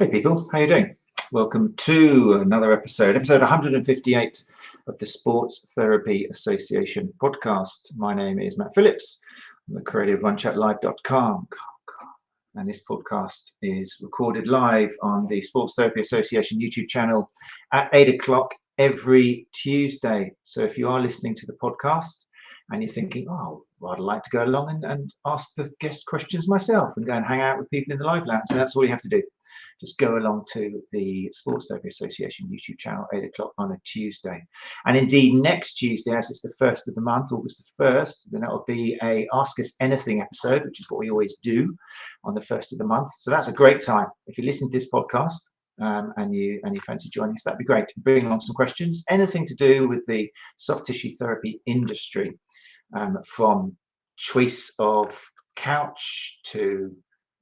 Hey people, how you doing? Welcome to another episode 158 of the Sports Therapy Association podcast. My name is Matt Phillips. I'm the creator of RunChatLive.com, and this podcast is recorded live on the Sports Therapy Association YouTube channel at 8 o'clock every Tuesday. So if you are listening to the podcast and you're thinking, oh, well, I'd like to go along and ask the guest questions myself and go and hang out with people in the live lounge, so that's all you have to do. Just go along to the Sports Therapy Association YouTube channel, 8 o'clock on a Tuesday. And indeed, next Tuesday, as it's the 1st of the month, August the 1st, then that will be a Ask Us Anything episode, which is what we always do on the 1st of the month. So that's a great time. If you listen to this podcast and you fancy joining us, that'd be great. Bring along some questions, anything to do with the soft tissue therapy industry, from choice of couch to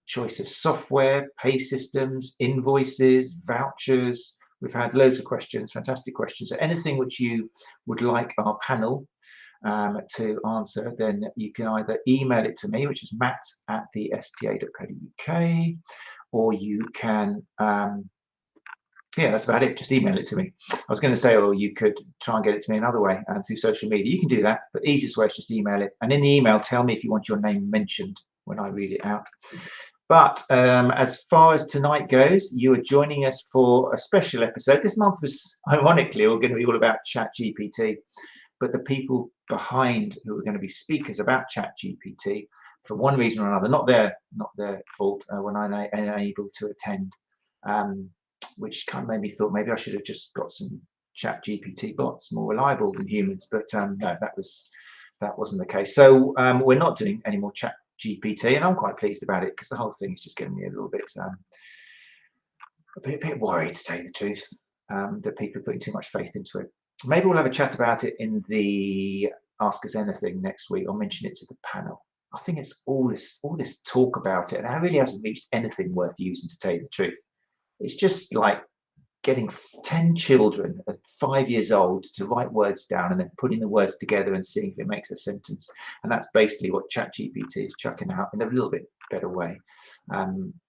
choice of software, pay systems, invoices, vouchers. We've had loads of questions, fantastic questions. So anything which you would like our panel to answer, then you can either email it to me, which is matt@sta.co.uk, or you can, yeah, that's about it. Just email it to me. I was going to say, or you could try and get it to me another way through social media. You can do that, but the easiest way is just email it. And in the email, tell me if you want your name mentioned when I read it out. But as far as tonight goes, you are joining us for a special episode. This month was, ironically, all going to be all about ChatGPT, but the people behind who are going to be speakers about ChatGPT, for one reason or another, not their fault, were unable to attend, which kind of made me thought maybe I should have just got some ChatGPT bots, more reliable than humans. But no, that wasn't the case. So we're not doing any more ChatGPT, and I'm quite pleased about it because the whole thing is just getting me a little bit a bit worried, to tell you the truth, that people are putting too much faith into it. Maybe we'll have a chat about it in the Ask Us Anything next week. I'll mention it to the panel. I think it's all this talk about it, and it really hasn't reached anything worth using, to tell you the truth. It's just like getting 10 children at 5 years old to write words down and then putting the words together and seeing if it makes a sentence. And that's basically what ChatGPT is chucking out in a little bit better way.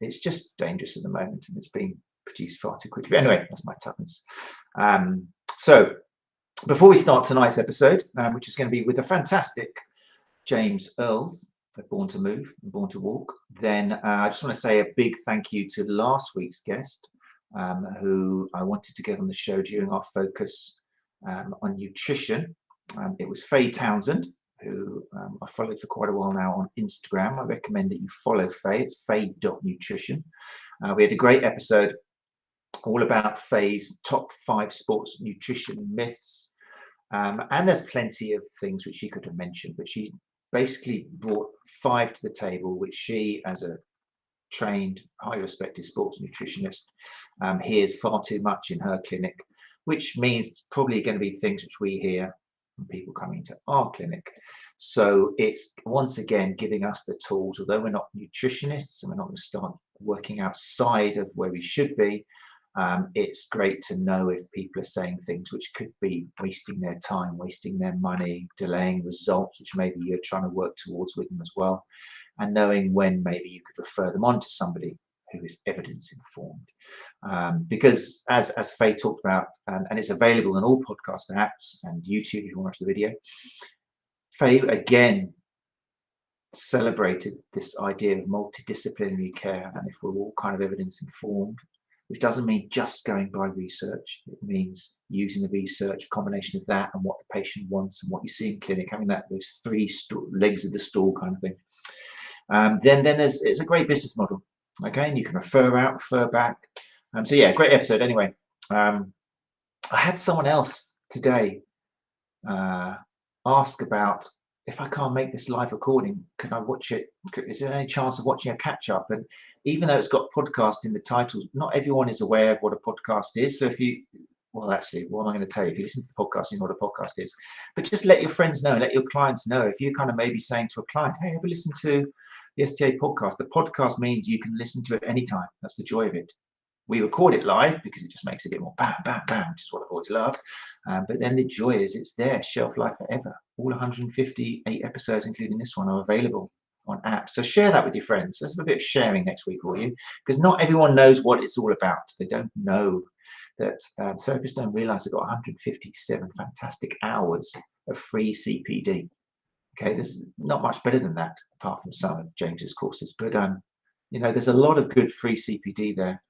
It's just dangerous at the moment, and it's being produced far too quickly. But anyway, that's my tuppence. So before we start tonight's episode, which is going to be with a fantastic James Earls, Born to Move, Born to Walk, then I just want to say a big thank you to last week's guest, who I wanted to get on the show during our focus on nutrition. It was Faye Townsend, who I followed for quite a while now on Instagram. I recommend that you follow Faye. It's faye.nutrition. We had a great episode all about Faye's top 5 sports nutrition myths. And there's plenty of things which she could have mentioned, but she basically brought 5 to the table, which she, as a trained, highly respected sports nutritionist, hears far too much in her clinic, which means probably going to be things which we hear from people coming to our clinic. So it's once again giving us the tools, although we're not nutritionists and we're not going to start working outside of where we should be. It's great to know if people are saying things which could be wasting their time, wasting their money, delaying results, which maybe you're trying to work towards with them as well, and knowing when maybe you could refer them on to somebody who is evidence informed. Because as Faye talked about, and it's available in all podcast apps and YouTube if you want to watch the video, Faye again celebrated this idea of multidisciplinary care, and if we're all kind of evidence informed, which doesn't mean just going by research. It means using the research, a combination of that and what the patient wants and what you see in clinic, having those 3 legs of the stool kind of thing. Then it's a great business model. Okay, and you can refer out, refer back. So yeah, great episode. Anyway, I had someone else today ask about, if I can't make this live recording, can I watch it? Is there any chance of watching a catch up? And even though it's got podcast in the title, not everyone is aware of what a podcast is. So if you, well, actually, what am I going to tell you? If you listen to the podcast, you know what a podcast is. But just let your friends know, let your clients know. If you kind of maybe saying to a client, hey, ever listen to the STA podcast? The podcast means you can listen to it anytime. That's the joy of it. We record it live because it just makes it a bit more bam, bam, bam, which is what I've always loved. But then the joy is it's there, shelf life forever. All 158 episodes, including this one, are available on apps. So share that with your friends. Let's have a bit of sharing next week, will you? Because not everyone knows what it's all about. They don't know that therapists don't realize they've got 157 fantastic hours of free CPD. Okay, there's not much better than that, apart from some of James's courses. But you know, there's a lot of good free CPD there,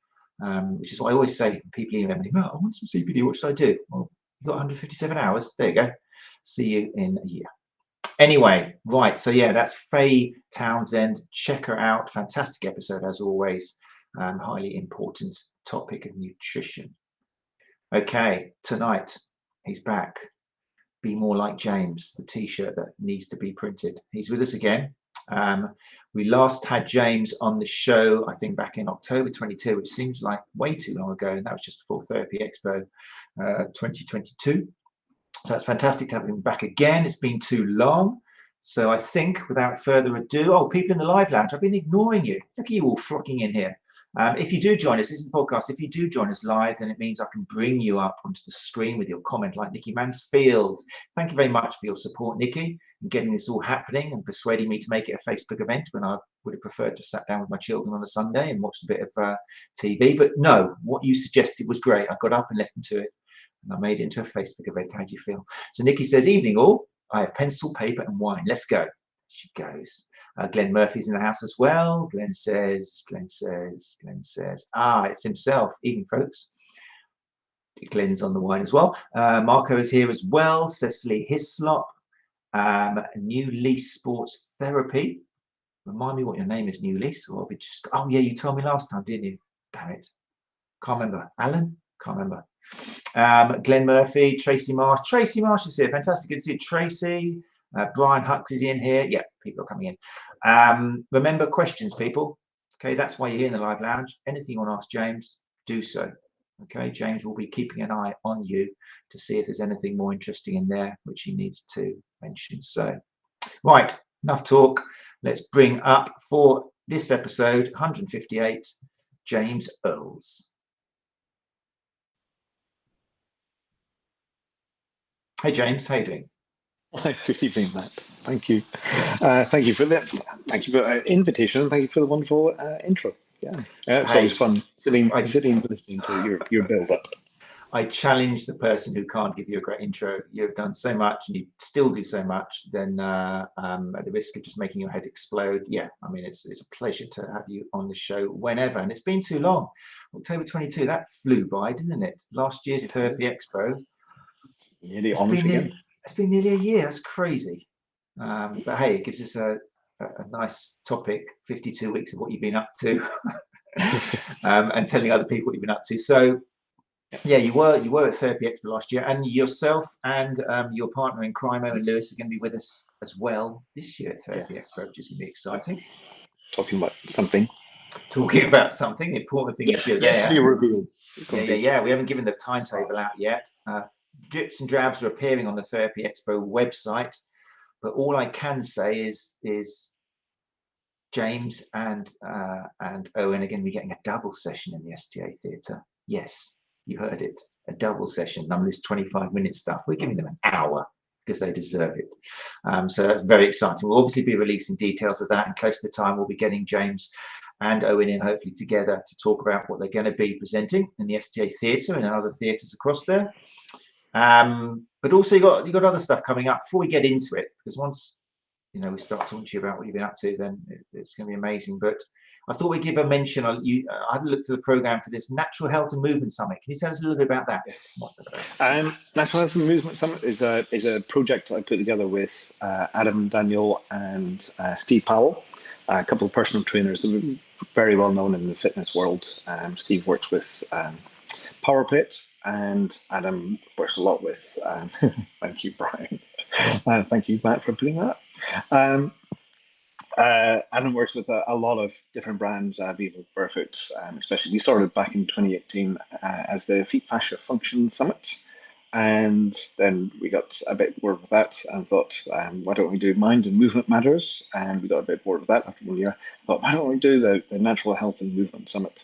which is what I always say when people email me, oh, I want some CPD, what should I do? Well, you've got 157 hours. There you go. See you in a year. Anyway, right. So yeah, that's Faye Townsend. Check her out. Fantastic episode as always. Highly important topic of nutrition. Okay, tonight he's back. Be More Like James, the t-shirt that needs to be printed. He's with us again. We last had James on the show, I think back in October 22, which seems like way too long ago, and that was just before Therapy Expo 2022. So it's fantastic to have him back again. It's been too long. So I think without further ado, oh, people in the live lounge, I've been ignoring you. Look at you all flocking in here. If you do join us, this is the podcast. If you do join us live, then it means I can bring you up onto the screen with your comment, like Nikki Mansfield. Thank you very much for your support, Nikki, in getting this all happening and persuading me to make it a Facebook event when I would have preferred to have sat down with my children on a Sunday and watched a bit of TV. But no, what you suggested was great. I got up and left them to it, and I made it into a Facebook event. How do you feel? So Nikki says, evening all. I have pencil, paper, and wine. Let's go. She goes. Glenn Murphy's in the house as well. Glenn says, it's himself. Evening, folks. Glenn's on the wine as well. Marco is here as well. Cecily Hislop. New Lease Sports Therapy. Remind me what your name is, New Lease. Or we just, oh yeah, you told me last time, didn't you? Damn it. Can't remember. Alan? Can't remember. Glenn Murphy, Tracy Marsh. Tracy Marsh is here. Fantastic. Good to see you, Tracy. Brian Hucks is in here. Yeah, people are coming in. Remember questions, people. Okay, that's why you're here in the live lounge. Anything you want to ask James, do so. Okay, James will be keeping an eye on you to see if there's anything more interesting in there which he needs to mention. So, right, enough talk. Let's bring up for this episode 158, James Earls. Hey James, how you doing? Hi, good evening, Matt. Thank you. Thank you for that. Thank you for the invitation. Thank you for the wonderful intro. Yeah, it's always fun sitting listening to your build up. I challenge the person who can't give you a great intro. You've done so much, and you still do so much. Then, at the risk of just making your head explode, yeah, I mean, it's a pleasure to have you on the show whenever. And it's been too long. October 22, that flew by, didn't it? Last year's Therapy Expo. Nearly almost again. It's been nearly a year. That's crazy. But hey, it gives us a nice topic, 52 weeks of what you've been up to, and telling other people what you've been up to. So yeah, you were at Therapy Expo last year, and yourself and your partner in crime, Owen Lewis, are going to be with us as well this year at Therapy Expo, which is going to be exciting. Talking about something. The important thing is you're there. You revealed. Yeah. We haven't given the timetable out yet. Drips and drabs are appearing on the Therapy Expo website, but all I can say is James and Owen are going to be getting a double session in the STA Theatre. Yes, you heard it, a double session. None of this 25-minute stuff. We're giving them an hour because they deserve it. So that's very exciting. We'll obviously be releasing details of that, and close to the time we'll be getting James and Owen in hopefully together to talk about what they're going to be presenting in the STA Theatre and in other theatres across there. But also you got other stuff coming up before we get into it, because once we start talking to you about what you've been up to, then it's going to be amazing. But I thought we'd give a mention. I had a look through the program for this Natural Health and Movement Summit. Can you tell us a little bit about that? Yes. What's that about? Natural Health and Movement Summit is a project I put together with Adam Daniel and Steve Powell, a couple of personal trainers who are very well known in the fitness world. Steve works with PowerPit, and Adam works a lot with thank you, Brian. Thank you, Matt, for putting that. Adam works with a lot of different brands, Viva Perfect, especially. We started back in 2018 as the Feet Fascia Function Summit, and then we got a bit bored with that and thought, why don't we do Mind and Movement Matters? And we got a bit bored with that after 1 year. Thought, why don't we do the Natural Health and Movement Summit?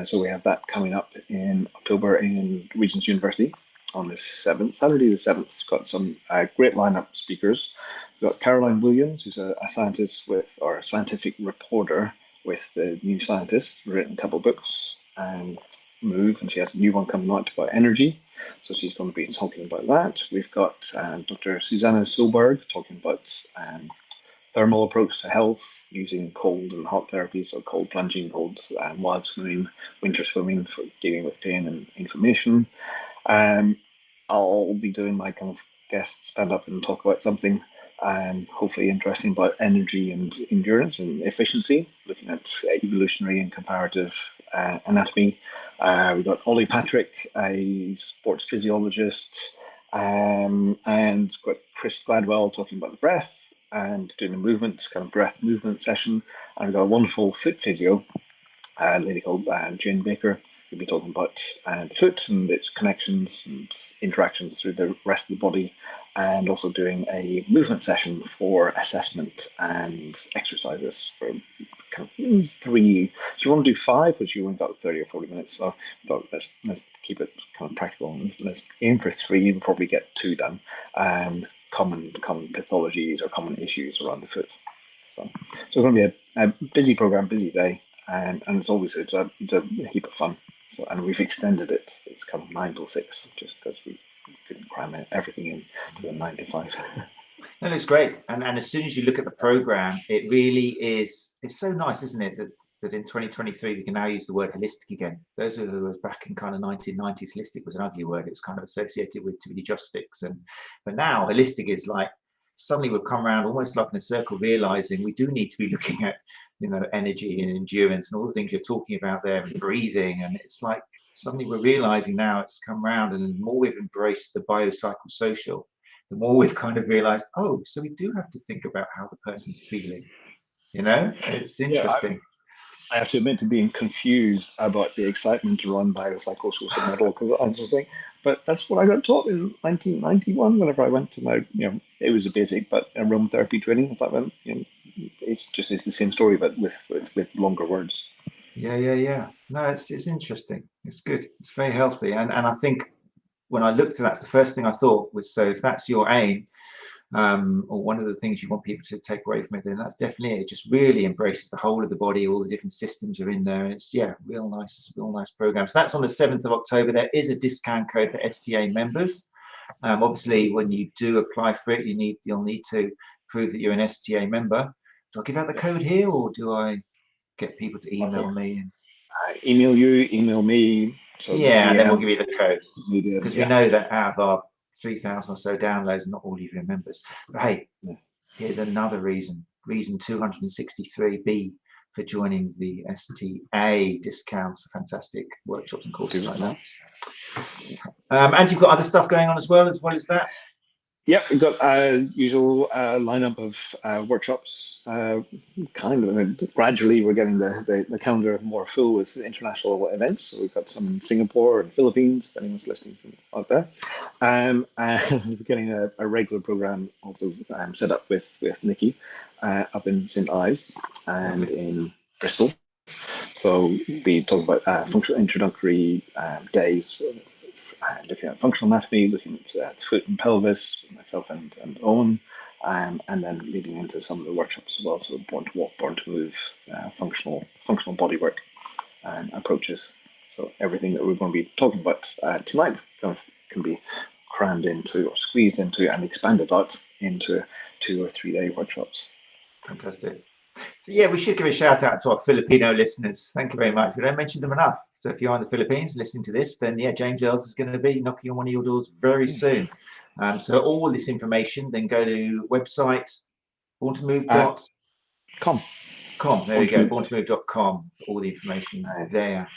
So we have that coming up in October in Regent's University. on the 7th, Saturday the 7th. It's got some great lineup of speakers. We've got Caroline Williams, who's a scientist or a scientific reporter with the New Scientist, written a couple of books and Move, and she has a new one coming out about energy. So she's going to be talking about that. We've got Dr. Susanna Solberg talking about thermal approach to health using cold and hot therapy, so cold plunging, cold wild swimming, winter swimming for dealing with pain and inflammation. I'll be doing my kind of guest stand up and talk about something hopefully interesting about energy and endurance and efficiency, looking at evolutionary and comparative anatomy. We've got Ollie Patrick, a sports physiologist, and got Chris Gladwell talking about the breath and doing the movements, kind of breath movement session. And we've got a wonderful foot physio, a lady called Jane Baker, who'll be talking about the foot and its connections and interactions through the rest of the body, and also doing a movement session for assessment and exercises for kind of 3. So you want to do 5, but you only got 30 or 40 minutes. So I thought let's keep it kind of practical and let's aim for 3 and probably get 2 done. Common pathologies or common issues around the foot. So it's going to be a busy program, busy day, and as always, it's a heap of fun. So, and we've extended it. It's kind of 9 till 6, just because we couldn't cram everything in to the 9 to 5. No, it's great. And as soon as you look at the program, it really is. It's so nice, isn't it, that in 2023 we can now use the word holistic again. Those who were back in kind of 1990s, holistic was an ugly word. It's kind of associated with too many justics, but now holistic is like suddenly we've come around almost like in a circle, realizing we do need to be looking at energy and endurance and all the things you're talking about there, and breathing. And it's like suddenly we're realizing now it's come around, and the more we've embraced the biopsychosocial, the more we've kind of realized, oh, so we do have to think about how the person's feeling. It's interesting. Yeah, I have to admit to being confused about the excitement around biopsychosocial model, because I just think, but that's what I got taught in 1991 whenever I went to my, it was a basic, but aromatherapy training. I thought, it's the same story, but with longer words. Yeah. No, it's interesting. It's good. It's very healthy. And I think when I looked at that's the first thing I thought was, so if that's your aim, or one of the things you want people to take away from it, then that's definitely it. It just really embraces the whole of the body. All the different systems are in there, and it's real nice program. So that's on the 7th of October. There is a discount code for STA members. Obviously, when you do apply for it, you'll need to prove that you're an STA member. Do I give out the code here, or do I get people to email me? Email you, email me. So and then we'll give you the code, because we know that out of our 3,000 or so downloads, not all of you are members. But hey, here's another reason 263B for joining the STA discounts for fantastic workshops and courses like that. And you've got other stuff going on as well as that. Yeah, we've got usual lineup of workshops. Gradually, we're getting the calendar more full with international events. So we've got some in Singapore and Philippines, if anyone's listening from out there. And we're getting a regular program also set up with Nikki up in St. Ives and in Bristol. So we talk about functional introductory days. Looking at functional anatomy, looking at foot and pelvis, myself and Owen, and then leading into some of the workshops as well. So born to walk, born to move, functional body work and approaches. So everything that we're going to be talking about tonight can be crammed into or squeezed into and expanded out into 2 or 3 day workshops. Fantastic. So we should give a shout out to our Filipino listeners. Thank you very much. We don't mention them enough. So if you're in the Philippines listening to this, then James Earls is going to be knocking on one of your doors very soon. So all this information, then go to website borntomove.com. There we go, borntomove.com for all the information there.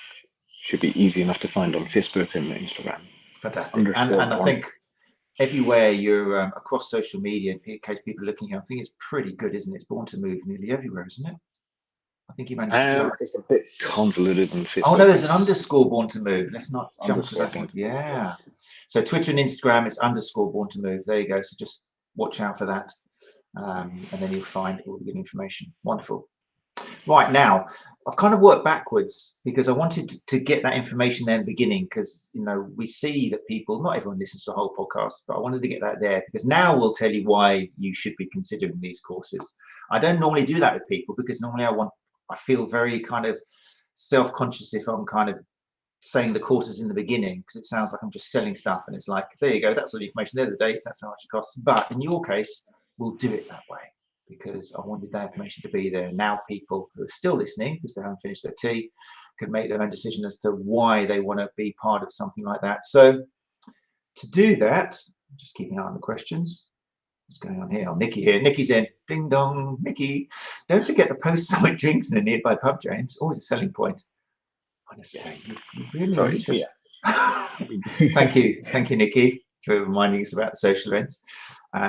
Should be easy enough to find on Facebook and Instagram. Fantastic. And I think everywhere you're across social media, in case people are looking at, I think it's pretty good, isn't it? It's Born to Move nearly everywhere, isn't it? I think you managed to. It's a bit convoluted on Facebook. Oh no, there's an underscore Born to Move. Let's not jump to that one. Yeah. So Twitter and Instagram, it's underscore Born to Move. There you go. So just watch out for that, and then you'll find all the good information. Wonderful. Right now, I've kind of worked backwards because I wanted to get that information there in the beginning, because we see that people, not everyone listens to the whole podcast, but I wanted to get that there because now we'll tell you why you should be considering these courses. I don't normally do that with people because normally I feel very kind of self-conscious if I'm kind of saying the courses in the beginning, because it sounds like I'm just selling stuff, and it's like, there you go, that's all the information, there are the dates, that's how much it costs. But in your case, we'll do it that way because I wanted that information to be there. Now people who are still listening because they haven't finished their tea can make their own decision as to why they want to be part of something like that. So to do that, just keep an eye on the questions. What's going on here? Oh, Nikki here. Nikki's in. Ding dong, Nikki. Don't forget to post some drinks in the nearby pub, James. Always a selling point. Honestly, you've really interesting. Thank you, Nikki, for reminding us about the social events.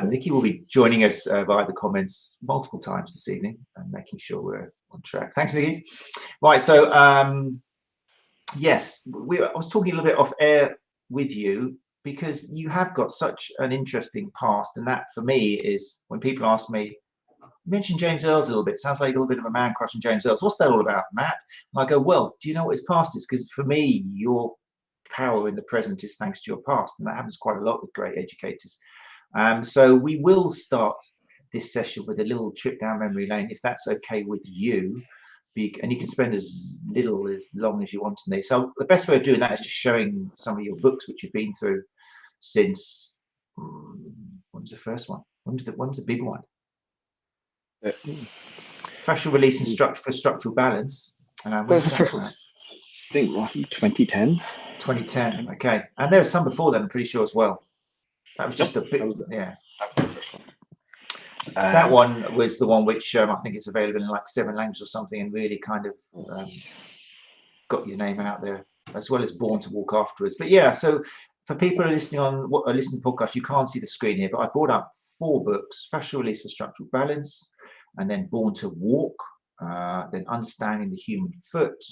Nikki will be joining us via the comments multiple times this evening and making sure we're on track. Thanks, Nikki. Right, so yes, I was talking a little bit off air with you because you have got such an interesting past, and that for me is when people ask me, you mentioned James Earls a little bit. Sounds like a little bit of a man crush on James Earls. What's that all about, Matt? And I go, well, do you know what his past is? Because for me, your power in the present is thanks to your past, and that happens quite a lot with great educators. So we will start this session with a little trip down memory lane, if that's okay with you. And you can spend as long as you want on these. So the best way of doing that is just showing some of your books which you've been through since. When was the first one? When was the big one? Fascial release and for structural balance. When was the first one? I think 2010. 2010. Okay, and there was some before then, I'm pretty sure as well. That was just a bit. Yeah. That was the first one. That one was the one which I think it's available in like 7 languages or something, and really kind of got your name out there, as well as Born to Walk afterwards. But yeah, so for people who are listening on listening to the podcast, you can't see the screen here, but I brought up 4 books: Fascial Release for Structural Balance, and then Born to Walk, then Understanding the Human Foot,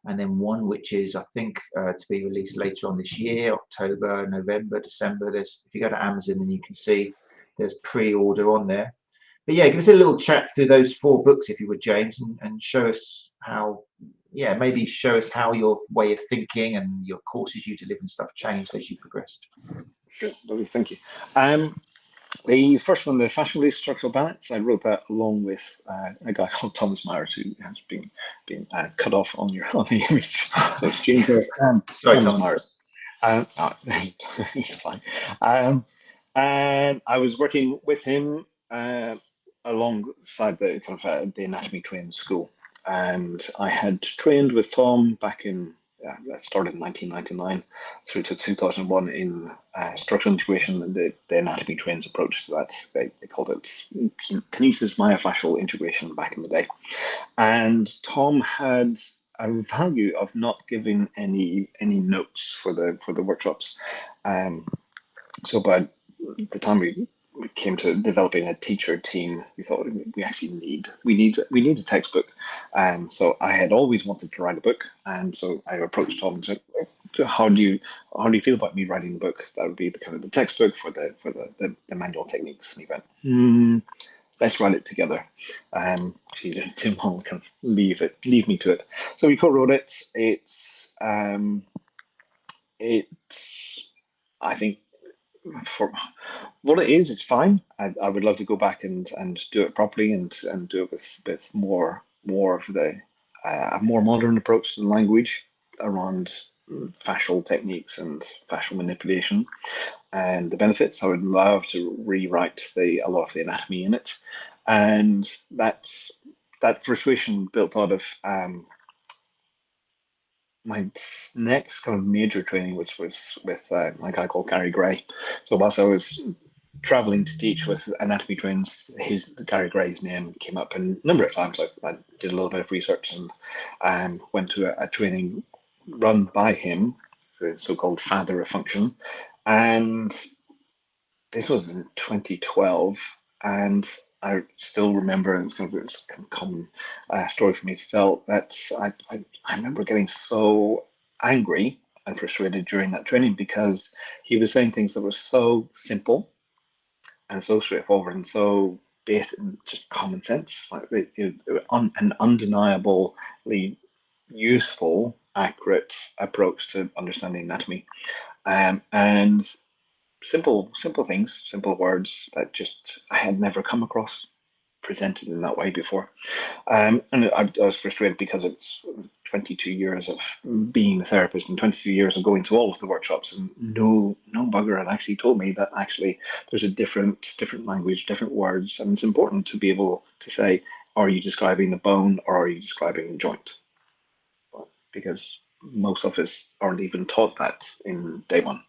and then one which is, I think, to be released later on this year, October, November, December. If you go to Amazon, then you can see there's pre-order on there. But yeah, give us a little chat through those 4 books, if you would, James, and show us how, maybe show us how your way of thinking and your courses you deliver and stuff changed as you progressed. Sure, lovely, thank you. The first one, the Fascial Release Structural Balance, I wrote that along with a guy called Thomas Myers, who has been cut off on the image. So it's James Earls and Thomas Myers. He's fine. And I was working with him alongside the kind of the anatomy training school, and I had trained with Tom back in. That started in 1999 through to 2001 in structural integration and the anatomy trains approach to that. They called it kinesis myofascial integration back in the day. And Tom had a value of not giving any notes for the workshops. So by the time we came to developing a teacher team, we thought we actually need a textbook. So I had always wanted to write a book, and so I approached Tom and said, how do you feel about me writing the book? That would be the kind of the textbook for the manual techniques. And he went, let's write it together. She didn't want to kind of leave me to it. So we co-wrote it. It's I think, for what it is, it's fine. I would love to go back and do it properly and do it with more of the a more modern approach to the language around fascial techniques and fascial manipulation and the benefits. I would love to rewrite a lot of the anatomy in it, and that frustration built out of my next kind of major training, which was with a guy called Gary Gray. So whilst I was traveling to teach with anatomy trains, Gary Gray's name came up, and a number of times I did a little bit of research and went to a training run by him, the so-called Father of Function. And this was in 2012, and I still remember, and it's kind of a common story for me to tell, that I remember getting so angry and frustrated during that training because he was saying things that were so simple and so straightforward and so based in just common sense, like an undeniably useful, accurate approach to understanding anatomy, and simple things, simple words that just I had never come across presented in that way before. And I was frustrated because it's 22 years of being a therapist and 22 years of going to all of the workshops, and no bugger had actually told me that actually there's a different language, different words, and it's important to be able to say, are you describing the bone or are you describing the joint? Because most of us aren't even taught that in day one.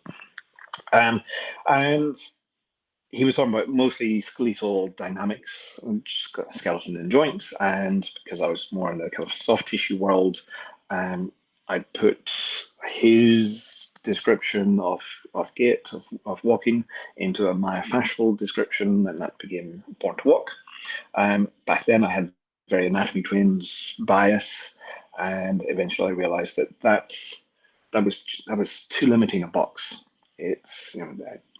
And he was talking about mostly skeletal dynamics, skeleton and joints, and because I was more in the kind of soft tissue world, I put his description of gait, of walking, into a myofascial description, and that became Born to Walk. Back then I had very anatomy twins bias, and eventually I realized that was too limiting a box. It's,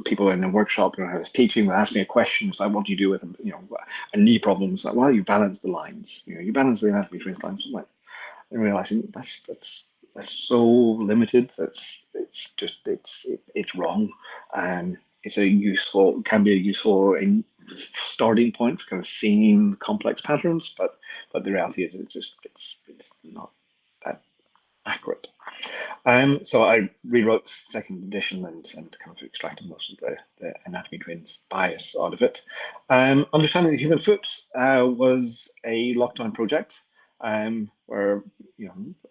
people in the workshop, when I was teaching, would ask me a question. It's like, what do you do with a knee problem? It's like, well, you balance the lines. You balance the anatomy twins lines. I'm like, and realizing that's so limited. It's wrong. And it's can be a useful starting point for kind of seeing complex patterns, but the reality is it's not that accurate. So I rewrote second edition and kind of extracted most of the anatomy twins bias out of it. Understanding the human foot was a lockdown project, where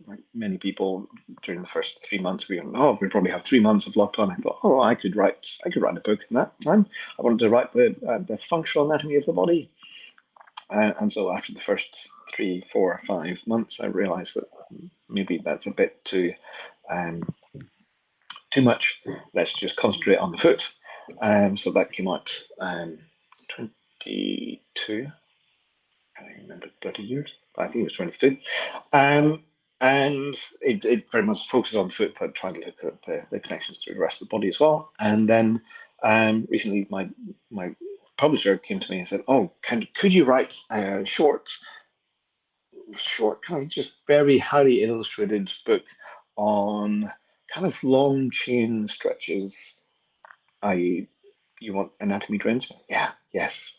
like many people during the first 3 months, we probably have 3 months of lockdown. I thought, I could write a book in that time. I wanted to write the functional anatomy of the body. And so after the first 3, 4, 5 months, I realized that maybe that's a bit too much. Let's just concentrate on the foot. So that came out 22. I don't remember the bloody years, but I think it was 22. And it very much focuses on the foot, but trying to look at the connections through the rest of the body as well. And then recently my publisher came to me and said, could you write a short, kind of just very highly illustrated book on kind of long chain stretches, i.e., you want anatomy twins? Yes.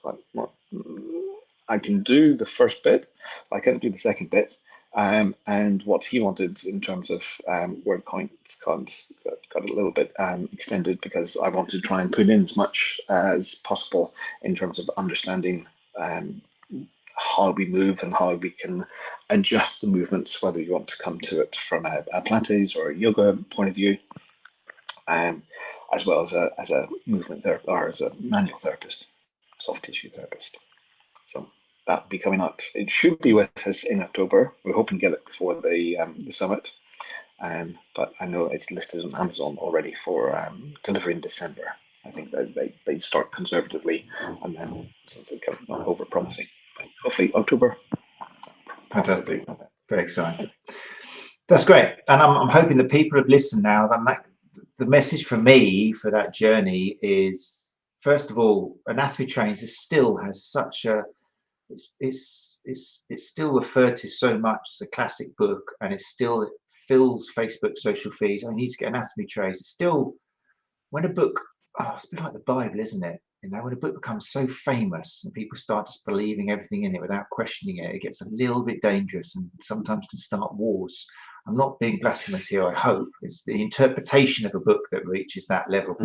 I can do the first bit, I can't do the second bit. And what he wanted in terms of word counts got a little bit extended, because I wanted to try and put in as much as possible in terms of understanding how we move and how we can adjust the movements, whether you want to come to it from a Pilates or a yoga point of view, as well as a movement therapist or as a manual therapist, soft tissue therapist. So that'll be coming out. It should be with us in October. We're hoping to get it before the summit, but I know it's listed on Amazon already for delivery in December. I think that they start conservatively and then something kind of not over promising. Hopefully October. Fantastic. Very exciting. That's great. And I'm hoping that people have listened now. The message for me for that journey is, first of all, Anatomy Trains still has such a, it's still referred to so much as a classic book, and it fills Facebook social feeds. I need to get Anatomy Trains. It's still, when a book, it's a bit like the Bible, isn't it? When a book becomes so famous and people start just believing everything in it without questioning it, it gets a little bit dangerous and sometimes can start wars. I'm not being blasphemous here, I hope. It's the interpretation of a book that reaches that level.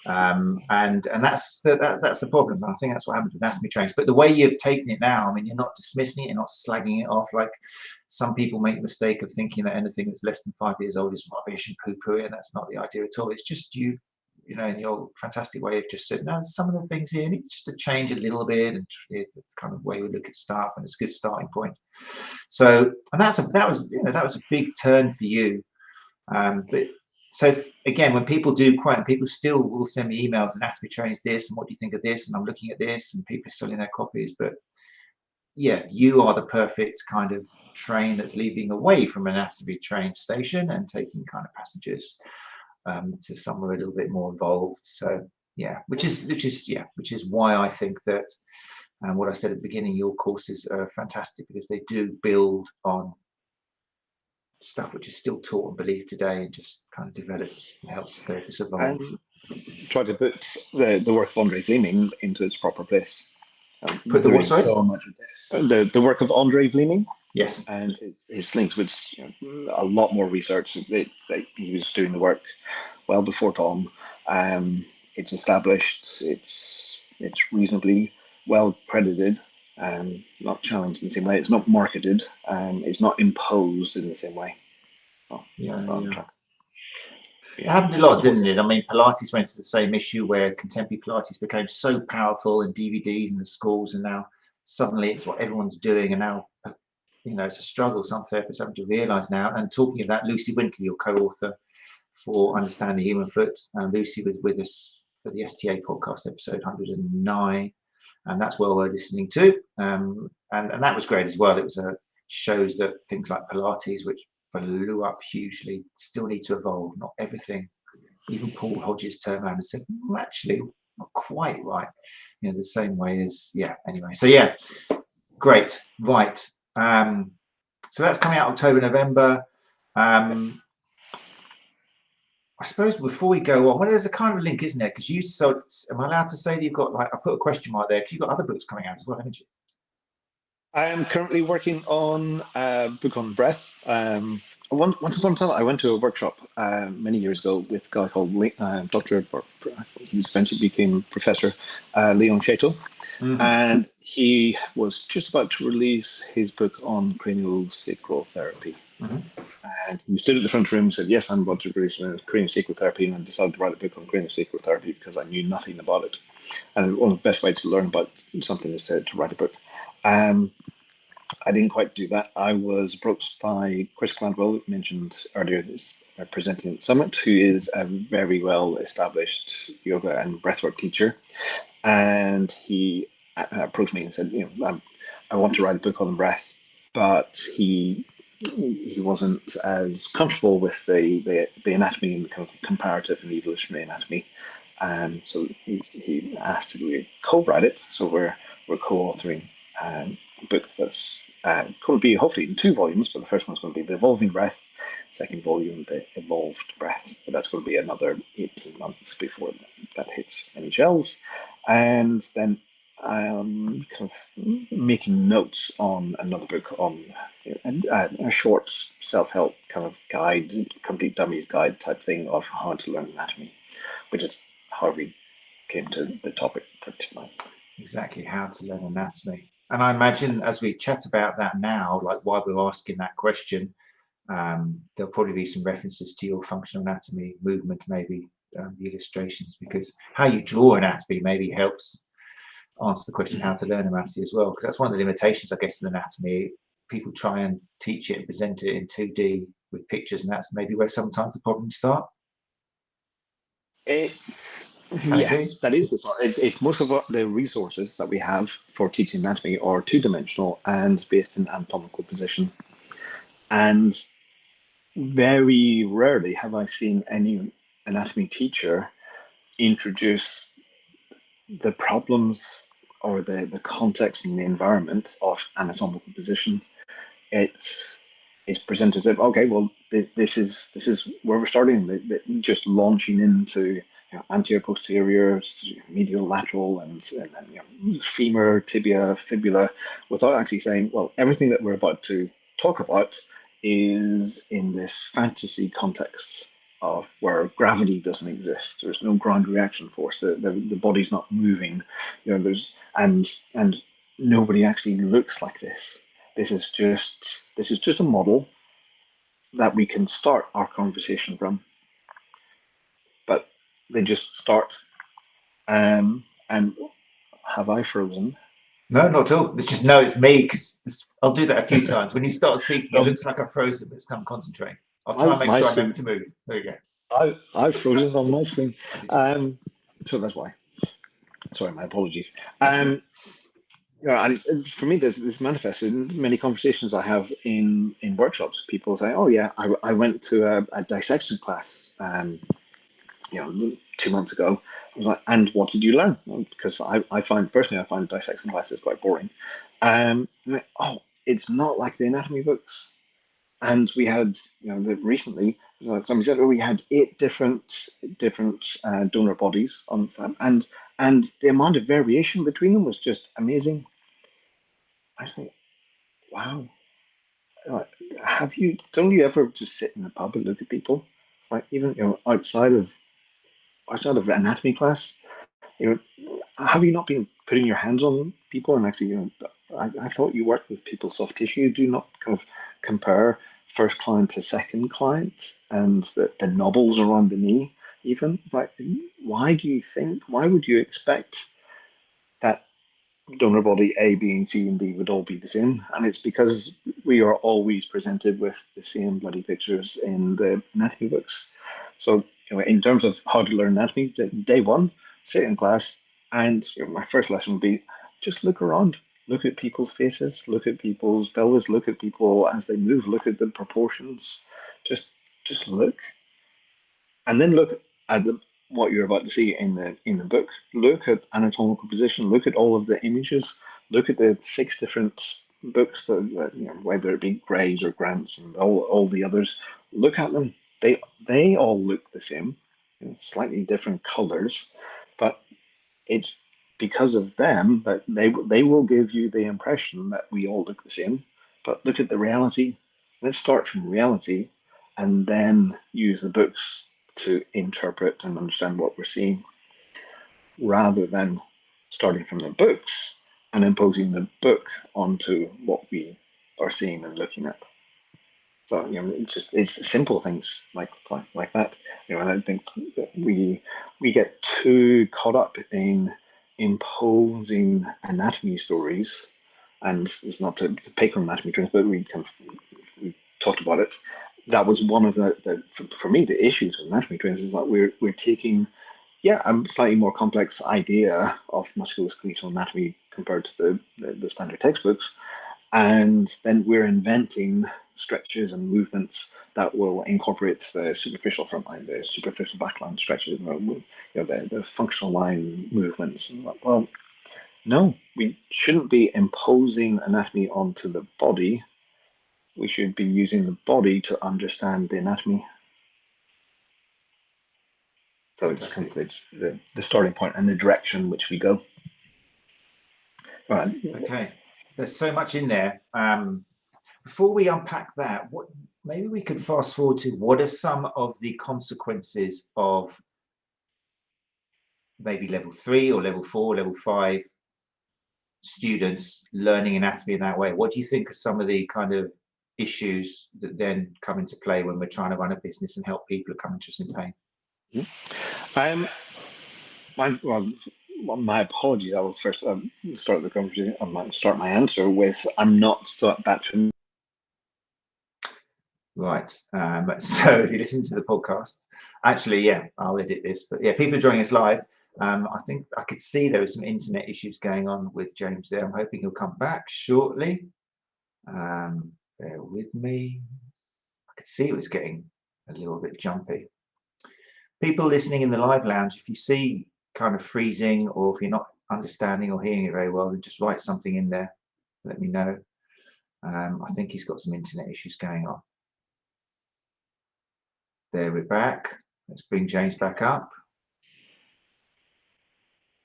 And that's the problem. I think that's what happened with Anatomy Trains. But the way you've taken it now, I mean, you're not dismissing it, you're not slagging it off like some people make the mistake of thinking that anything that's less than 5 years old is rubbish and poo-poo it, and that's not the idea at all. It's just in your fantastic way of just said, no, some of the things here need just to change a little bit, and the kind of way we look at stuff, and it's a good starting point. So, and that was a big turn for you. But so again, when people do quote, and people still will send me emails, Anatomy Trains this, and what do you think of this, and I'm looking at this, and people are selling their copies. But yeah, you are the perfect kind of train that's leading away from an Anatomy Train station and taking kind of passengers to somewhere a little bit more involved. So yeah, which is why I think that And what I said at the beginning, your courses are fantastic because they do build on stuff which is still taught and believed today, and just kind of develops and helps therapists evolve. And try to put the work of Andre Vleeming into its proper place. Put the what, sorry? So much the work of Andre Vleeming. Yes. And his links with a lot more research. He was doing the work well before Tom. It's established. It's reasonably well credited. Not challenged in the same way. It's not marketed. It's not imposed in the same way. Oh, It happened a lot, didn't it? I mean, Pilates went through the same issue where contemporary Pilates became so powerful in DVDs in the schools, and now suddenly it's what everyone's doing, and now, you know, it's a struggle some therapists having to realise now. And talking of that, Lucy Winkley, your co-author for Understanding the Human Foot, Lucy was with us for the STA podcast episode 109, and that's well worth listening to. And that was great as well. It was shows that things like Pilates, which blew up hugely, still need to evolve. Not everything. Even Paul Hodges turned around and said, actually, not quite right. You know, the same way as, yeah, anyway. So yeah, great. Right. So that's coming out October, November. I suppose before we go on, well, there's a kind of link, isn't there? Because am I allowed to say that you've got, like, I put a question mark there, because you've got other books coming out as well, haven't you? I am currently working on a book on breath. Once upon a time, I went to a workshop many years ago with a guy called Dr. He eventually became Professor Leon Chateau, and he was just about to release his book on craniosacral therapy. And he stood at the front room and said, "Yes, I'm about to release craniosacral therapy," and I decided to write a book on craniosacral therapy because I knew nothing about it. And one of the best ways to learn about something is to write a book. I didn't quite do that. I was approached by Chris Gladwell, mentioned earlier, presenting at Summit, who is a very well established yoga and breathwork teacher. And he approached me and said, I want to write a book on breath, but he wasn't as comfortable with the anatomy and the kind of comparative and evolutionary anatomy. So he asked to co-write it. So we're co-authoring a book that's going to be hopefully in 2 volumes, but the first one's going to be The Evolving Breath, second volume, The Evolved Breath. But that's going to be another 18 months before that hits any shelves. And then I'm kind of making notes on another book on a short self-help kind of guide, complete dummies guide type thing of how to learn anatomy, which is how we came to the topic for tonight. Exactly, how to learn anatomy. And I imagine as we chat about that now, like while we're asking that question, there'll probably be some references to your functional anatomy, movement, maybe the illustrations, because how you draw anatomy maybe helps answer the question how to learn anatomy as well, because that's one of the limitations, I guess, in anatomy. People try and teach it and present it in 2D with pictures, and that's maybe where sometimes the problems start. Yes, that is the sort. It's most of the resources that we have for teaching anatomy are 2-dimensional and based in anatomical position. And very rarely have I seen any anatomy teacher introduce the problems or the context and the environment of anatomical position. It's presented as, okay, well, this is where we're starting, just launching into anterior, posterior, medial, lateral, and femur, tibia, fibula, without actually saying, well, everything that we're about to talk about is in this fantasy context of where gravity doesn't exist. There's no ground reaction force. The body's not moving. And nobody actually looks like this. This is just a model that we can start our conversation from. But they just start. And have I frozen? No, not at all. It's just, no, it's me, because I'll do that a few times. When you start speaking, it looks like I've frozen, but it's time to concentrate. I'll try and make sure I remember to move. There you go. I've frozen on my screen. So that's why. Sorry, my apologies. And for me, this manifests in many conversations I have in workshops. People say, "Oh yeah, I went to a dissection class 2 months ago. I was like, and what did you learn? Because I find dissection classes quite boring. Oh, it's not like the anatomy books. And we had, recently, somebody said, oh, we had 8 different donor bodies on them, and the amount of variation between them was just amazing. I think, wow. Don't you ever just sit in the pub and look at people, like even outside of anatomy class? Have you not been putting your hands on people and actually, I thought you worked with people's soft tissue. Do you not kind of compare first client to second client and the knobbles around the knee even? Like, why would you expect that donor body A, B, and C and D would all be the same? And it's because we are always presented with the same bloody pictures in the anatomy books. So, in terms of how to learn anatomy, day one, sit in class, and my first lesson would be just look around, look at people's faces, look at people's pelvis, look at people as they move, look at the proportions, just look, and then look at what you're about to see in the book. Look at anatomical position. Look at all of the images. Look at the 6 different books that whether it be Gray's or Grant's and all the others. Look at them. They all look the same, slightly different colors, but it's because of them that they will give you the impression that we all look the same. But look at the reality. Let's start from reality, and then use the books to interpret and understand what we're seeing, rather than starting from the books and imposing the book onto what we are seeing and looking at. So it's simple things like that. And I think that we get too caught up in imposing anatomy stories, and it's not to pick on anatomy trends, but we talked about it. That was one of for me, the issues with anatomy trainers is that we're taking a slightly more complex idea of musculoskeletal anatomy compared to the standard textbooks, and then we're inventing stretches and movements that will incorporate the superficial front line, the superficial back line stretches, the functional line movements. Well, no, we shouldn't be imposing anatomy onto the body. We should be using the body to understand the anatomy. So it's the starting point and the direction which we go. Right. Okay, there's so much in there. Before we unpack that, maybe we could fast forward to what are some of the consequences of maybe level 3 or level 4, level 5 students learning anatomy in that way? What do you think are some of the kind of issues that then come into play when we're trying to run a business and help people who come interested in pain? My apology. I will first start the conversation. I might start my answer with I'm not that familiar. Right. So if you listen to the podcast, actually, I'll edit this, but people are joining us live. I think I could see there were some internet issues going on with James there. I'm hoping he'll come back shortly. Bear with me. I could see it was getting a little bit jumpy. People listening in the live lounge, if you see kind of freezing, or if you're not understanding or hearing it very well, then just write something in there. Let me know. I think he's got some internet issues going on. There, we're back. Let's bring James back up.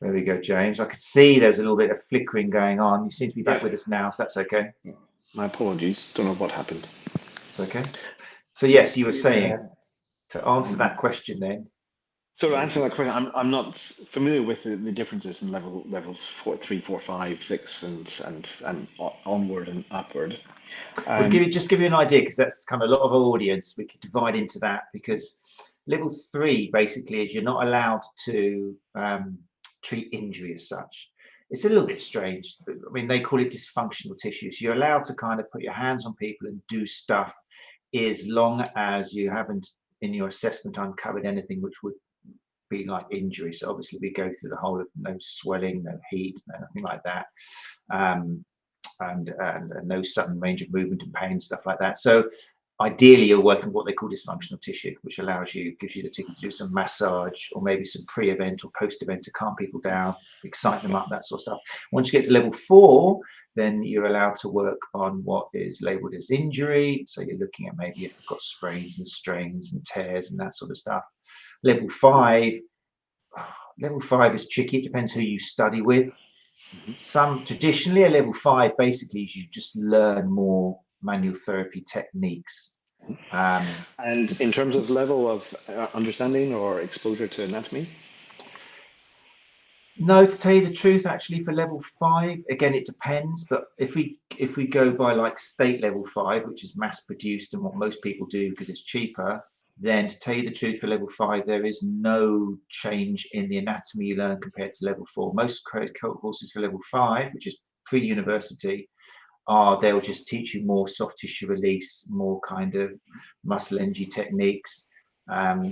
There we go, James. I could see there was a little bit of flickering going on. You seem to be back with us now, so that's okay. My apologies. Don't know what happened. It's okay. So yes, you were saying, to answer that question then. So to answer that question, I'm not familiar with the differences in levels 4, 3, 4, 5, 6, and onward and upward. We'll just give you an idea, because that's kind of a lot of our audience. We could divide into that, because level 3 basically is you're not allowed to treat injury as such. It's a little bit strange. I mean, they call it dysfunctional tissue. So you're allowed to kind of put your hands on people and do stuff, as long as you haven't in your assessment uncovered anything which would be like injury. So obviously we go through the whole of no swelling, no heat, nothing like that, and no sudden range of movement and pain, stuff like that. So ideally you're working with what they call dysfunctional tissue, which gives you the ticket to do some massage or maybe some pre-event or post-event to calm people down, excite them up, that sort of stuff. Once you get to level 4, then you're allowed to work on what is labeled as injury. So you're looking at maybe if you've got sprains and strains and tears and that sort of stuff. Level 5 is tricky. It depends who you study with. Traditionally a level 5 basically is you just learn more manual therapy techniques. And in terms of level of understanding or exposure to anatomy? No, to tell you the truth, actually, for level 5, again, it depends. But if we go by like state level 5, which is mass produced and what most people do because it's cheaper, then to tell you the truth, for level 5, there is no change in the anatomy you learn compared to level 4. Most courses for level 5, which is pre-university, they'll just teach you more soft tissue release, more kind of muscle energy techniques.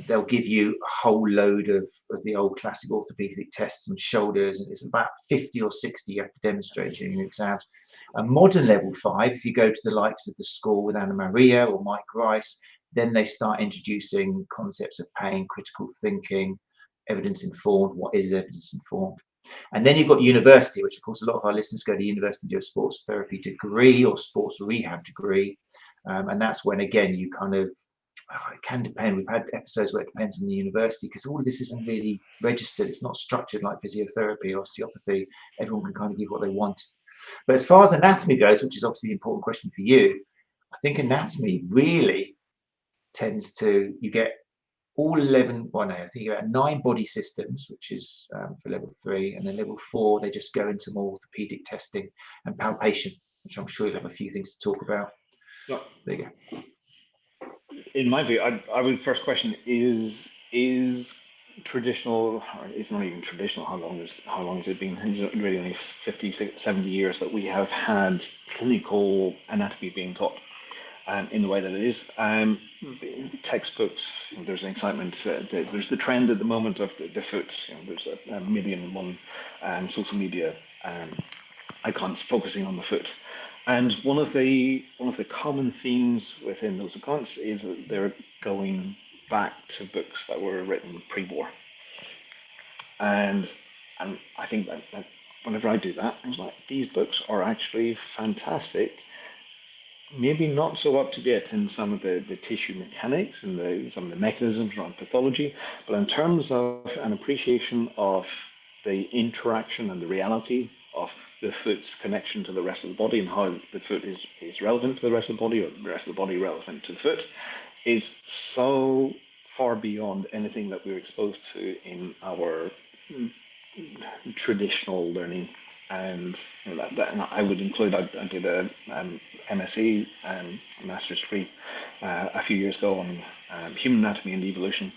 They'll give you a whole load of the old classic orthopedic tests on shoulders, and it's about 50 or 60 you have to demonstrate during your exams. A modern level 5, if you go to the likes of the school with Anna Maria or Mike Grice, then they start introducing concepts of pain, critical thinking, evidence-informed. What is evidence-informed? And then you've got university, which of course a lot of our listeners go to university to do a sports therapy degree or sports rehab degree. And that's when, again, you kind of, it can depend. We've had episodes where it depends on the university because all of this isn't really registered. It's not structured like physiotherapy or osteopathy. Everyone can kind of give what they want. But as far as anatomy goes, which is obviously the important question for you, I think anatomy really tends to, you get all 11, well, no, I think you're at 9 body systems, which is for level 3, and then level 4, they just go into more orthopedic testing and palpation, which I'm sure you'll have a few things to talk about. So, there you go. In my view, I would first question is traditional, or it's not even traditional, how long has it been? It's really only 50, 70 years that we have had clinical anatomy being taught. In the way that it is. Textbooks, there's an excitement, there's the trend at the moment of the foot. There's a million and one social media icons focusing on the foot. And one of the common themes within those accounts is that they're going back to books that were written pre-war. And I think that whenever I do that, I was like, these books are actually fantastic. Maybe not so up to date in some of the tissue mechanics and some of the mechanisms around pathology, but in terms of an appreciation of the interaction and the reality of the foot's connection to the rest of the body and how the foot is relevant to the rest of the body, or the rest of the body relevant to the foot, is so far beyond anything that we're exposed to in our traditional learning. And and I would include, I did a MSc, master's degree, a few years ago on human anatomy and evolution,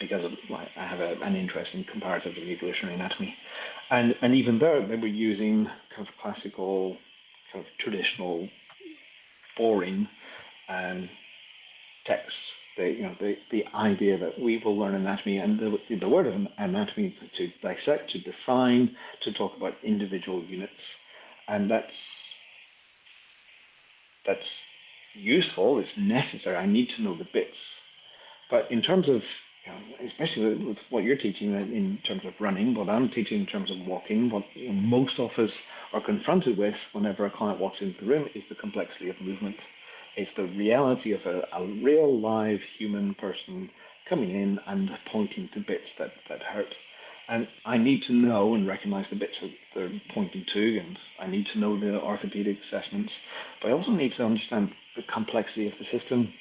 because I have an interest in comparative and evolutionary anatomy. And even there, they were using kind of classical, kind of traditional, boring texts. The idea that we will learn anatomy, and the word of anatomy to dissect, to define, to talk about individual units, and that's useful. It's necessary. I need to know the bits. But in terms of, especially with what you're teaching in terms of running, what I'm teaching in terms of walking, what most of us are confronted with whenever a client walks into the room is the complexity of movement. It's the reality of a real live human person coming in and pointing to bits that hurt. And I need to know and recognize the bits that they're pointing to, and I need to know the orthopedic assessments, but I also need to understand the complexity of the system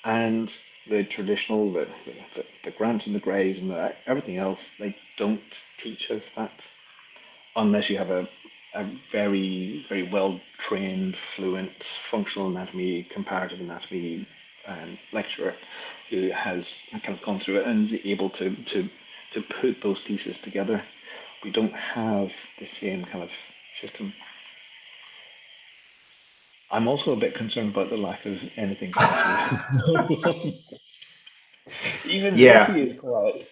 and the traditional, the Grants and the Greys and everything else. They don't teach us that unless you have a very, very well-trained, fluent functional anatomy, comparative anatomy lecturer who has kind of gone through it and is able to put those pieces together. We don't have the same kind of system. I'm also a bit concerned about the lack of anything. Even Nikki is quiet.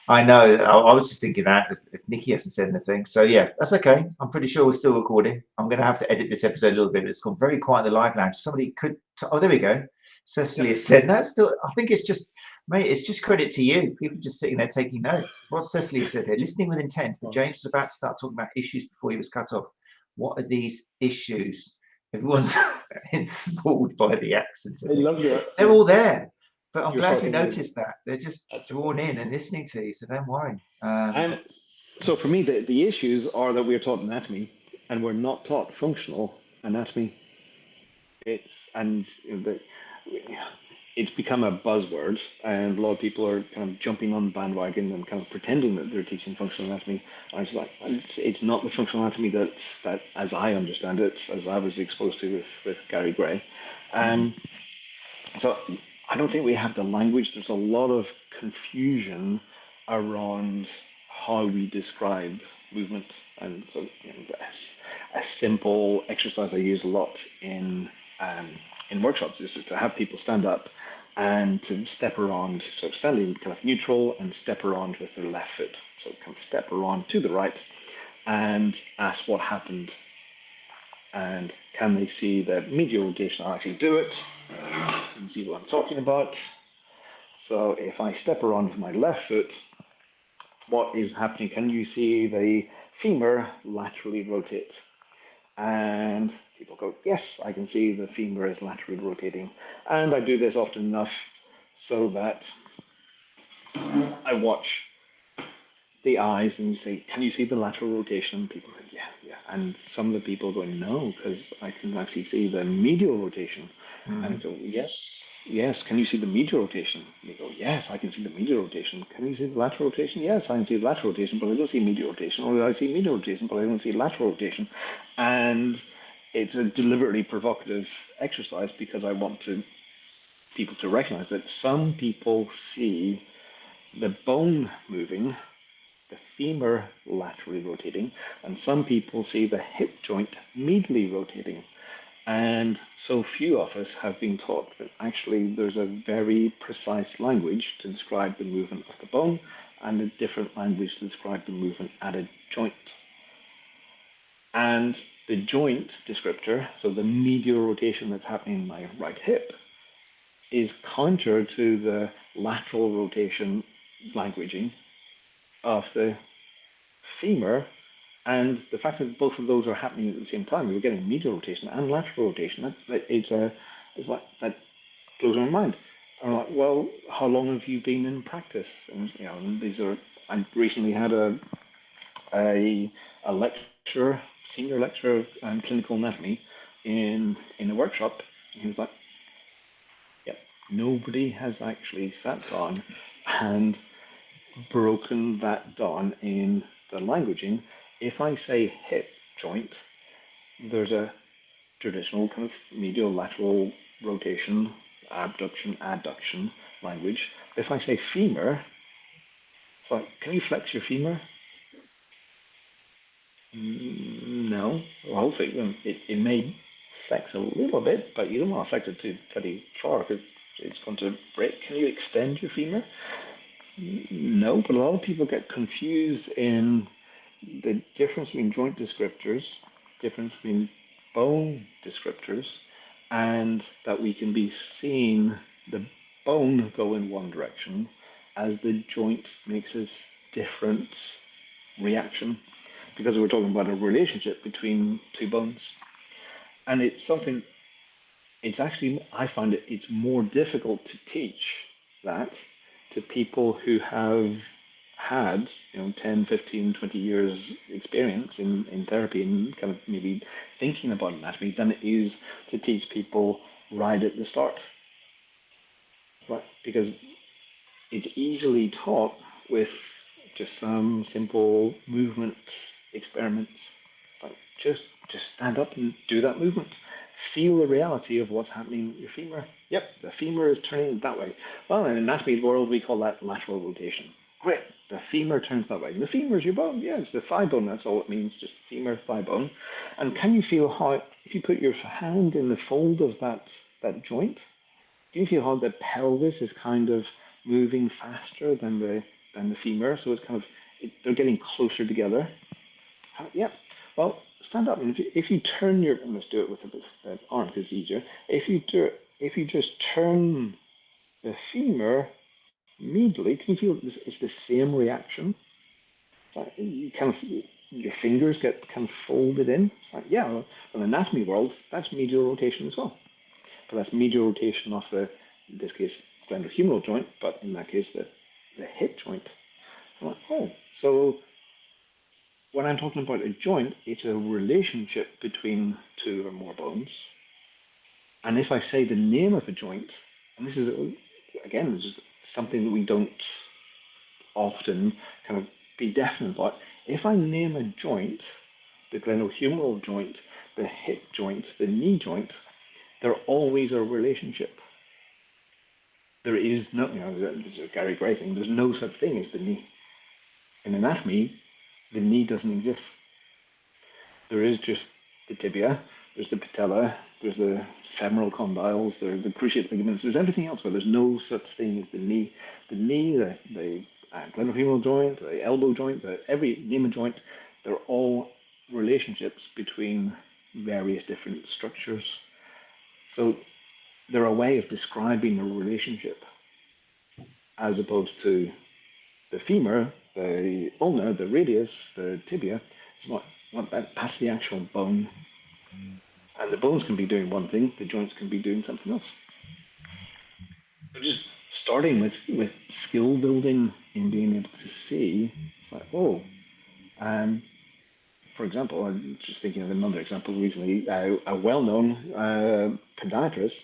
I know. I was just thinking that if Nikki hasn't said anything. So yeah, that's okay. I'm pretty sure we're still recording. I'm going to have to edit this episode a little bit. It's gone very quiet in the live lounge. Somebody could. Oh, there we go. Cecily has said. No, still, I think it's just, mate, it's just credit to you. People just sitting there taking notes. What's Cecily said there? Listening with intent. But James was about to start talking about issues before he was cut off. What are these issues? Everyone's enthralled by the accents. I love your. They're all there. But I'm glad you talking noticed that. They're just That's drawn in and listening to you, so don't worry. And so for me, the issues are that we're taught anatomy and we're not taught functional anatomy. It's become a buzzword, and a lot of people are kind of jumping on the bandwagon and kind of pretending that they're teaching functional anatomy. And it's like it's not the functional anatomy that as I understand it, as I was exposed to with Gary Gray. So I don't think we have the language. There's a lot of confusion around how we describe movement, and so a simple exercise I use a lot in workshops is to have people stand up and to step around, so standing kind of neutral and step around with their left foot. So kind of step around to the right and ask what happened. And can they see the medial rotation? I'll actually do it so you can see what I'm talking about. So if I step around with my left foot, what is happening? Can you see the femur laterally rotate? And people go, yes, I can see the femur is laterally rotating. And I do this often enough so that I watch the eyes and say, can you see the lateral rotation? And people say, yeah. And some of the people go, no, because I can actually see the medial rotation. And I go, yes, can you see the medial rotation? And they go, yes, I can see the medial rotation. Can you see the lateral rotation? Yes, I can see the lateral rotation, but I don't see medial rotation. Or I see medial rotation, but I don't see lateral rotation. And it's a deliberately provocative exercise because I want people to recognize that some people see the bone moving, the femur laterally rotating, and some people see the hip joint medially rotating. And so few of us have been taught that actually there's a very precise language to describe the movement of the bone and a different language to describe the movement at a joint. And the joint descriptor, so the medial rotation that's happening in my right hip, is counter to the lateral rotation languaging of the femur, and the fact that both of those are happening at the same time, we're getting medial rotation and lateral rotation. That blows my mind. I'm like, well, how long have you been in practice? And I recently had a lecturer, senior lecturer of clinical anatomy in a workshop, and he was like, yep, nobody has actually sat down and broken that down in the languaging. If I say hip joint, there's a traditional kind of medial lateral rotation, abduction, adduction language. If I say femur, it's like, can you flex your femur? No. Well, hopefully it may flex a little bit, but you don't want to flex it too pretty far because it's going to break. Can you extend your femur? No, but a lot of people get confused in the difference between joint descriptors, difference between bone descriptors, and that we can be seeing the bone go in one direction as the joint makes a different reaction, because we're talking about a relationship between two bones. And it's something, I find it's more difficult to teach that to people who have had 10, 15, 20 years experience in therapy and kind of maybe thinking about anatomy than it is to teach people right at the start. Right? Because it's easily taught with just some simple movement experiments. Like just stand up and do that movement. Feel the reality of what's happening with your femur. Yep, the femur is turning that way. Well, in the anatomy world, we call that lateral rotation. Great, the femur turns that way. The femur is your bone. Yeah, it's the thigh bone. That's all it means, just femur, thigh bone. And can you feel how, if you put your hand in the fold of that joint, do you feel how the pelvis is kind of moving faster than the femur? So it's kind of, they're getting closer together. Yep. Well, stand up, and if you turn your, and let's do it with the arm because it's easier. If you if you just turn the femur medially, can you feel it's the same reaction? Like you kind of, your fingers get kind of folded in. It's like, yeah, well, in the anatomy world, that's medial rotation as well. But that's medial rotation of the, in this case, glenohumeral joint, but in that case, the hip joint. I'm like, oh, so when I'm talking about a joint, it's a relationship between two or more bones. And if I say the name of a joint, and this is, again, this is something that we don't often kind of be definite about. If I name a joint, the glenohumeral joint, the hip joint, the knee joint, they're always a relationship. There is no, this is a Gary Gray thing, there's no such thing as the knee. In anatomy, the knee doesn't exist. There is just the tibia, there's the patella, there's the femoral condyles, there's the cruciate ligaments, there's everything else, but there's no such thing as the knee. The knee, the glenohumeral joint, the elbow joint, every name a joint, they're all relationships between various different structures. So they're a way of describing a relationship, as opposed to the femur, the ulna, the radius, the tibia. It's that's the actual bone. And the bones can be doing one thing, the joints can be doing something else. So just starting with skill building in being able to see, it's like, oh, for example, I'm just thinking of another example recently, a well-known podiatrist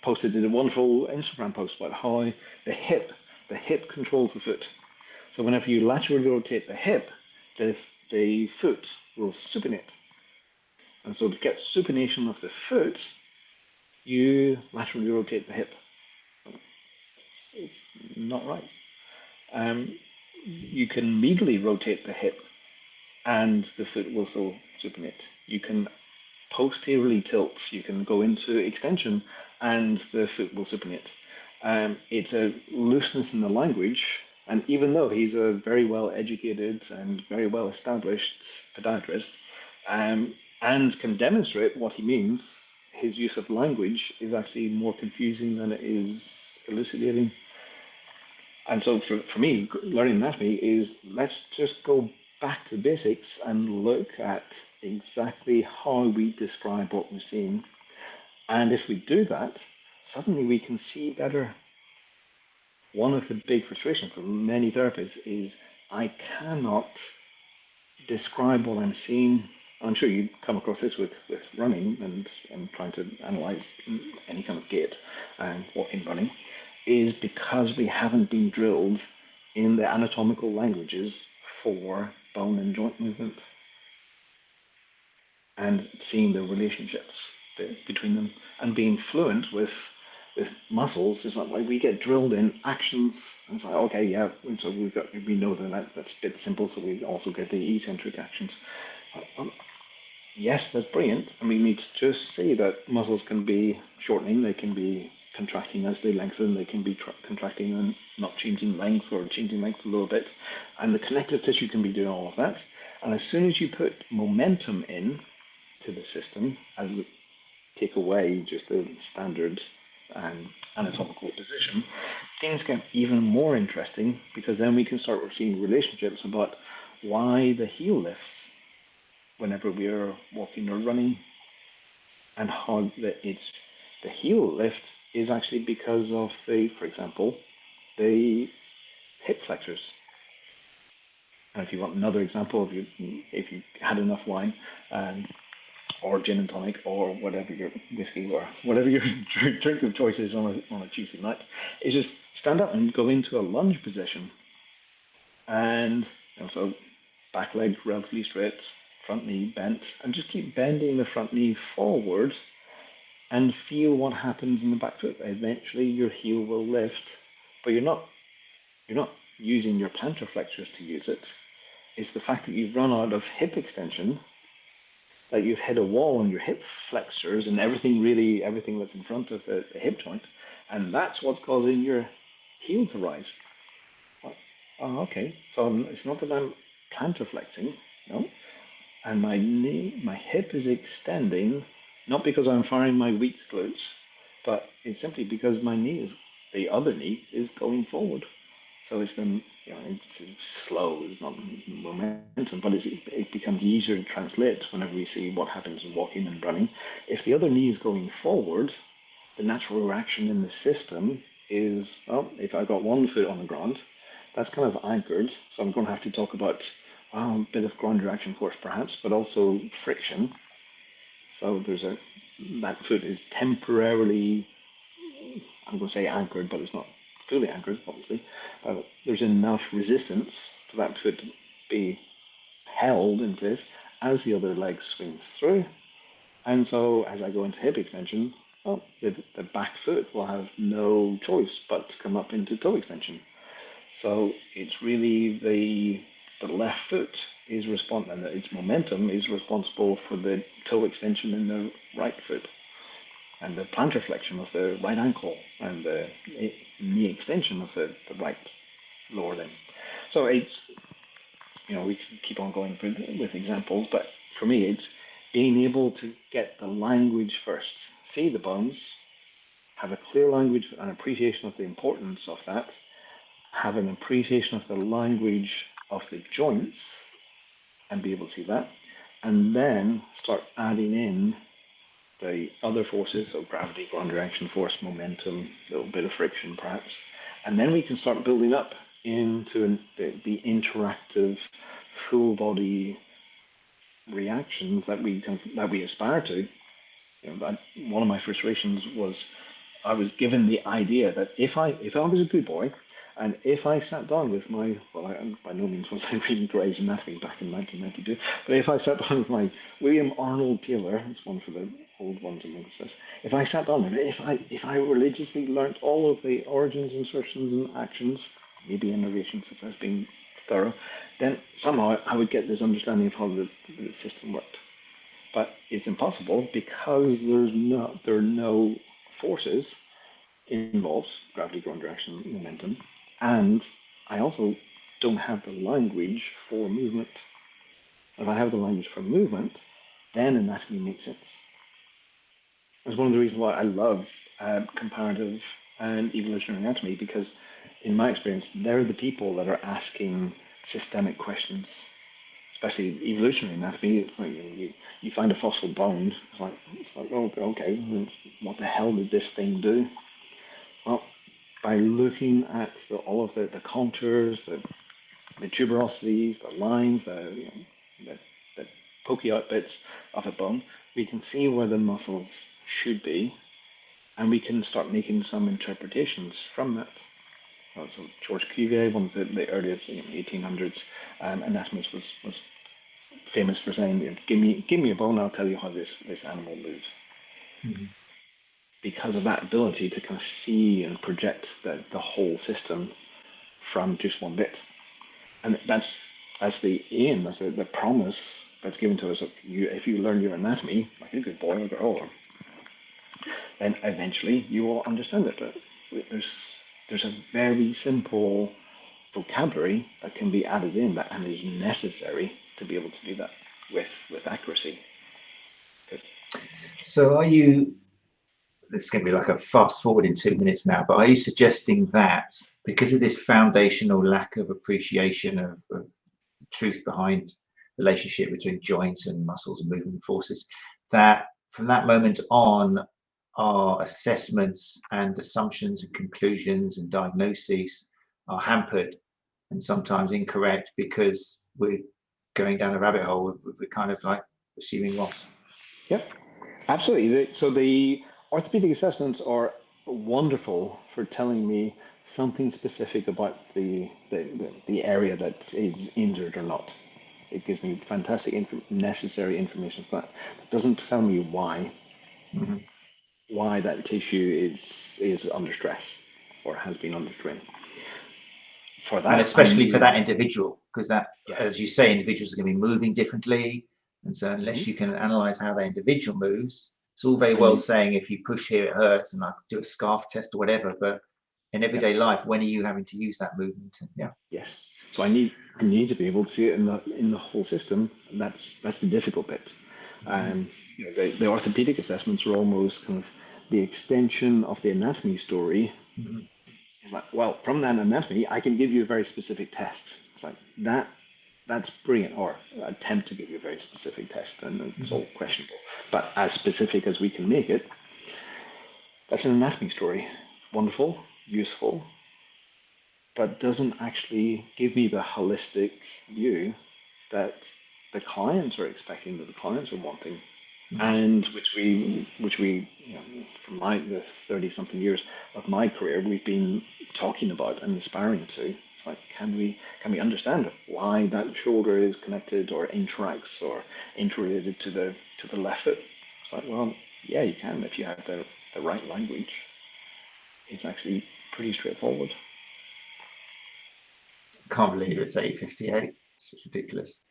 posted a wonderful Instagram post about how the hip controls the foot. So whenever you laterally rotate the hip, the foot will supinate. And so to get supination of the foot, you laterally rotate the hip. It's not right. You can medially rotate the hip and the foot will still supinate. You can posteriorly tilt, you can go into extension and the foot will supinate. It's a looseness in the language, and even though he's a very well educated and very well established podiatrist and can demonstrate what he means, his use of language is actually more confusing than it is elucidating. And so for me, learning anatomy is, let's just go back to basics and look at exactly how we describe what we're seeing. And if we do that, suddenly we can see better. One of the big frustrations for many therapists is I cannot describe what I'm seeing. I'm sure you come across this with running and trying to analyze any kind of gait and walking, running, is because we haven't been drilled in the anatomical languages for bone and joint movement and seeing the relationships between them and being fluent with muscles. It's not like we get drilled in actions and it's like, okay, yeah, so we know that's a bit simple, so we also get the eccentric actions. Yes, that's brilliant, and we need to just see that muscles can be shortening, they can be contracting as they lengthen, they can be contracting and not changing length or changing length a little bit, and the connective tissue can be doing all of that. And as soon as you put momentum in to the system, as you take away just the standard anatomical position, things get even more interesting, because then we can start seeing relationships about why the heel lifts whenever we are walking or running, and how the heel lift is actually because of for example, the hip flexors. And if you want another example, if you had enough wine, or gin and tonic, or whatever your whiskey, or whatever your drink of choice is on a Tuesday night, is just stand up and go into a lunge position, and so back leg relatively straight, front knee bent, and just keep bending the front knee forward and feel what happens in the back foot. Eventually your heel will lift, but you're not using your plantar flexors to use it. It's the fact that you've run out of hip extension, that you've hit a wall on your hip flexors and everything that's in front of the hip joint, and that's what's causing your heel to rise. Oh, okay. So it's not that I'm plantar flexing, no. And my hip is extending, not because I'm firing my weak glutes, but it's simply because the other knee is going forward. So it's slow, it's not momentum, but it becomes easier to translate whenever we see what happens in walking and running. If the other knee is going forward, the natural reaction in the system is, well, if I've got one foot on the ground, that's kind of anchored. So I'm going to have to talk about a bit of ground reaction force perhaps, but also friction. So that foot is temporarily, I'm going to say anchored, but it's not fully anchored, obviously. There's enough resistance for that foot to be held in place as the other leg swings through. And so as I go into hip extension, well, the back foot will have no choice but to come up into toe extension. So it's really the left foot is responsible, and its momentum is responsible for the toe extension in the right foot, and the plantar flexion of the right ankle, and the knee extension of the right lower limb. So it's, we can keep on going with examples, but for me, it's being able to get the language first, see the bones, have a clear language and appreciation of the importance of that, have an appreciation of the language of the joints, and be able to see that, and then start adding in the other forces, so gravity, ground reaction force, momentum, a little bit of friction perhaps, and then we can start building up into the interactive full body reactions that we aspire to. One of my frustrations was I was given the idea that if I was a good boy, and if I sat down with my, by no means was I reading Grey's Anatomy back in 1992, but if I sat down with my William Arnold Taylor, it's one for the old ones amongst us, if I sat down with it, if I religiously learnt all of the origins, insertions, and actions, maybe innovations if I was being thorough, then somehow I would get this understanding of how the system worked. But it's impossible because there are no forces involved, gravity, ground reaction, momentum, and I also don't have the language for movement. If I have the language for movement, then anatomy makes sense. That's one of the reasons why I love comparative and evolutionary anatomy, because in my experience, they're the people that are asking systemic questions. Especially evolutionary anatomy, it's like you find a fossil bone, it's like oh, okay, what the hell did this thing do? Well, by looking at all of the contours, the tuberosities, the lines, the pokey out bits of a bone, we can see where the muscles should be, and we can start making some interpretations from that. So George Cuvier, one of the earliest 1800s anatomists, was famous for saying, "Give me a bone, I'll tell you how this animal moves." Mm-hmm. Because of that ability to kind of see and project the whole system from just one bit, and that's the aim, that's the promise that's given to us. If you learn your anatomy like a good boy or girl, then eventually you will understand it. But there's a very simple vocabulary that can be added in and is necessary to be able to do that with accuracy. Okay. So this is going to be like a fast forward in 2 minutes now, but are you suggesting that because of this foundational lack of appreciation of the truth behind the relationship between joints and muscles and movement forces, that from that moment on, our assessments and assumptions and conclusions and diagnoses are hampered and sometimes incorrect because we're going down a rabbit hole? We're kind of like assuming what? Yep, absolutely. So the orthopedic assessments are wonderful for telling me something specific about the area that is injured or not. It gives me fantastic necessary information for that. It doesn't tell me why. Mm-hmm. Why that tissue is under stress or has been under strain. For that, and especially for that individual, because that, yes, as you say, individuals are going to be moving differently, and so unless mm-hmm. you can analyze how that individual moves, it's all very well saying if you push here it hurts and I do a scarf test or whatever, but in everyday life, when are you having to use that movement? Yeah. Yes. So I need to be able to see it in the whole system, and that's the difficult bit. The orthopedic assessments are almost kind of the extension of the anatomy story is like, well, from that anatomy, I can give you a very specific test. It's like that's brilliant, or attempt to give you a very specific test, and it's all questionable. But as specific as we can make it, that's an anatomy story. Wonderful, useful, but doesn't actually give me the holistic view that the clients are expecting, that the clients are wanting, and which we you know, from the 30-something years of my career, we've been talking about and aspiring to. It's like, can we understand why that shoulder is connected or interacts or interrelated to the left foot? It's like, well, yeah, you can if you have the right language. It's actually pretty straightforward. Can't believe it's 8:58. It's just ridiculous.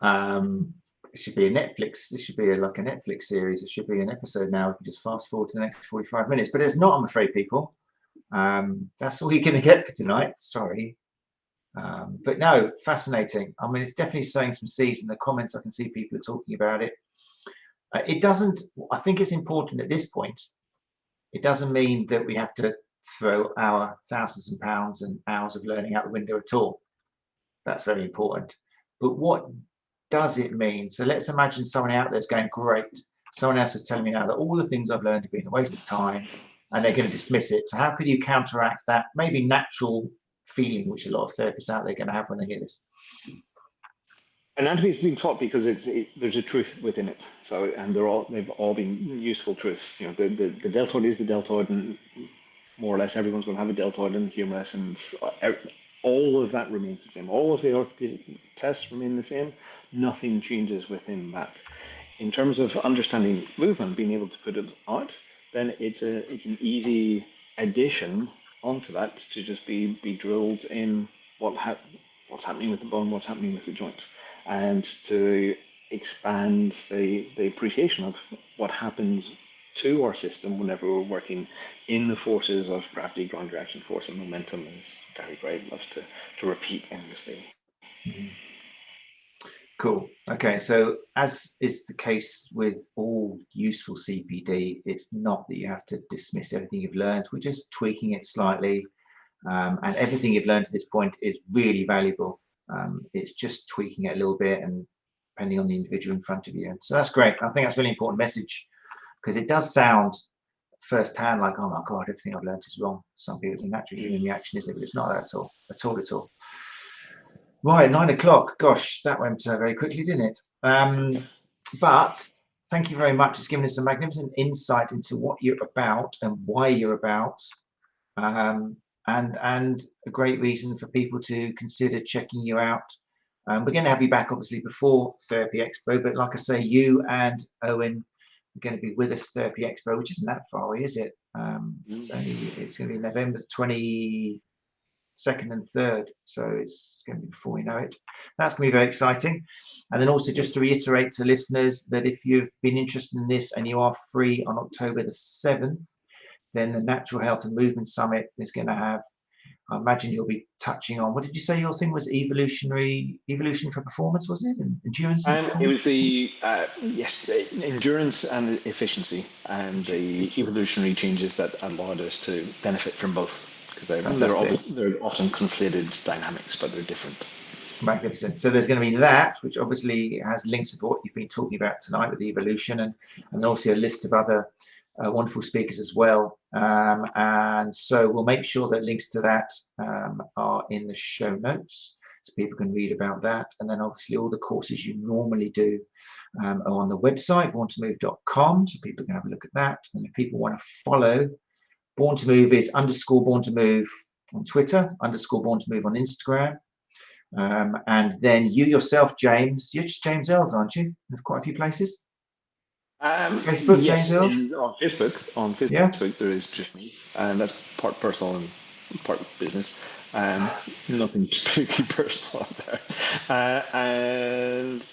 It should be a Netflix. This should be like a Netflix series. It should be an episode now. We can just fast forward to the next 45 minutes, but it's not, I'm afraid, people. That's all you're going to get for tonight. Sorry. But no, fascinating. I mean, it's definitely sowing some seeds in the comments. I can see people are talking about it. It doesn't, I think it's important at this point. It doesn't mean that we have to throw our thousands of pounds and hours of learning out the window at all. That's very important. But what does it mean? So let's imagine someone out there is going, great. Someone else is telling me now that all the things I've learned have been a waste of time, and they're going to dismiss it. So how could you counteract that maybe natural feeling which a lot of therapists out there are going to have when they hear this? Anatomy is being taught because there's a truth within it. So, and they've all been useful truths. You know, the deltoid is the deltoid, and more or less everyone's going to have a deltoid and humerus, and all of that remains the same. All of the orthopedic tests remain the same. Nothing changes within that. In terms of understanding movement, being able to put it out, then it's an easy addition onto that to just be drilled in what's happening with the bone, what's happening with the joint, and to expand the appreciation of what happens to our system whenever we're working in the forces of gravity, ground reaction force, and momentum, as Gary Gray loves to repeat endlessly. Cool. Okay, so as is the case with all useful CPD, it's not that you have to dismiss everything you've learned. We're just tweaking it slightly, and everything you've learned to this point is really valuable. It's just tweaking it a little bit, and depending on the individual in front of you. And so that's great. I think that's a really important message, because it does sound firsthand like, oh my God, everything I've learned is wrong. Some people, it's a natural human reaction, isn't it? But it's not that at all. Right, 9 o'clock. Gosh, that went very quickly, didn't it? But thank you very much. It's given us a magnificent insight into what you're about and why you're about, and a great reason for people to consider checking you out. We're going to have you back, obviously, before Therapy Expo, but like I say, you and Owen are going to be with us Therapy Expo, which isn't that far away, is it? It's going to be November 22nd and 3rd, so it's going to be before we know it. That's going to be very exciting. And then also just to reiterate to listeners that if you've been interested in this and you are free on October the 7th, then the Natural Health and Movement Summit is going to have, I imagine you'll be touching on, what did you say your thing was? Evolution for performance, was it? Endurance and it was the yes, endurance and efficiency, and the evolutionary changes that allowed us to benefit from both, because they're often conflated dynamics, but they're different. Magnificent. So there's going to be that, which obviously has links to what you've been talking about tonight with the evolution, and also a list of other wonderful speakers as well. And so we'll make sure that links to that are in the show notes, so people can read about that. And then obviously all the courses you normally do are on the website, born2move.com, so people can have a look at that. And if people want to follow, Born to Move is _Born to Move on Twitter, _Born to Move on Instagram. And then you yourself, James, you're just James Earls, aren't you? There's quite a few places. Facebook, yes, James Earls? on Facebook, Yeah. There is just me, and that's part personal and part business. Nothing particularly personal out there. And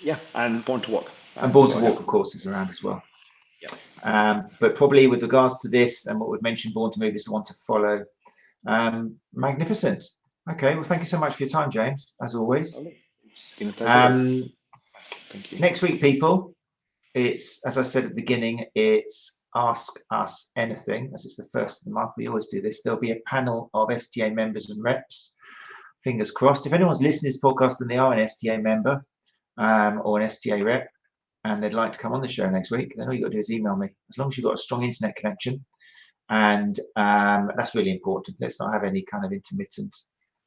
yeah, and Born to Walk. And Born to Walk, of course, is around as well. Yeah. But probably with regards to this and what we've mentioned, Born to Move is the one to follow. Magnificent. Okay, well, thank you so much for your time, James, as always. Thank you. Next week, people, it's, as I said at the beginning, it's Ask Us Anything, as it's the first of the month. We always do this. There'll be a panel of STA members and reps. Fingers crossed. If anyone's listening to this podcast and they are an STA member or an STA rep and they'd like to come on the show next week, then all you've got to do is email me. As long as you've got a strong internet connection, and that's really important. Let's not have any kind of intermittent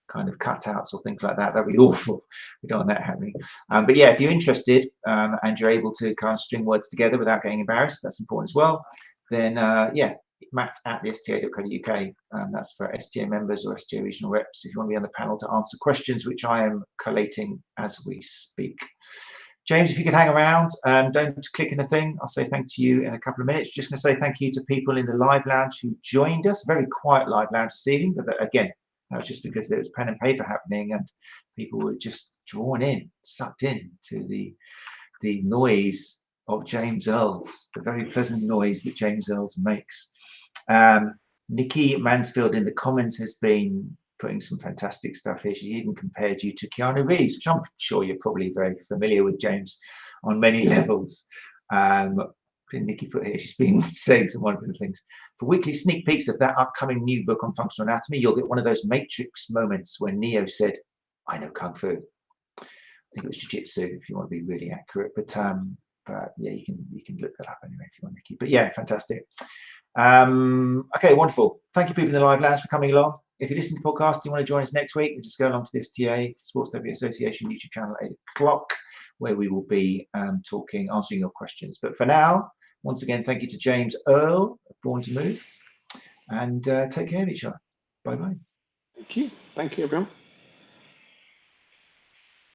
kind of cutouts or things like that. That'd be awful. We don't want that happening. But yeah, if you're interested and you're able to kind of string words together without getting embarrassed, that's important as well. Then yeah, matt@sta.co.uk. That's for STA members or STA regional reps. If you want to be on the panel to answer questions, which I am collating as we speak. James, if you could hang around, don't click anything. I'll say thank to you in a couple of minutes. Just going to say thank you to people in the live lounge who joined us. Very quiet live lounge this evening, but again, that was just because there was pen and paper happening and people were just drawn in, sucked in to the noise of James Earls, the very pleasant noise that James Earls makes. Nikki Mansfield in the comments has been putting some fantastic stuff here. She's even compared you to Keanu Reeves, which I'm sure you're probably very familiar with, James, on many levels. Nikki put here, she's been saying some wonderful things. For weekly sneak peeks of that upcoming new book on functional anatomy, you'll get one of those Matrix moments when Neo said, "I know Kung Fu." I think it was Jiu-Jitsu, if you want to be really accurate. But yeah, you can look that up anyway if you want, Nikki. But yeah, fantastic. Okay, wonderful. Thank you, people in the live lounge, for coming along. If you listen to the podcast, you want to join us next week, just go along to the STA Sports Therapy Association YouTube channel at 8 o'clock, where we will be answering your questions. But for now, once again, thank you to James Earl of Born to Move, and take care of each other. Bye bye. Thank you. Thank you, everyone.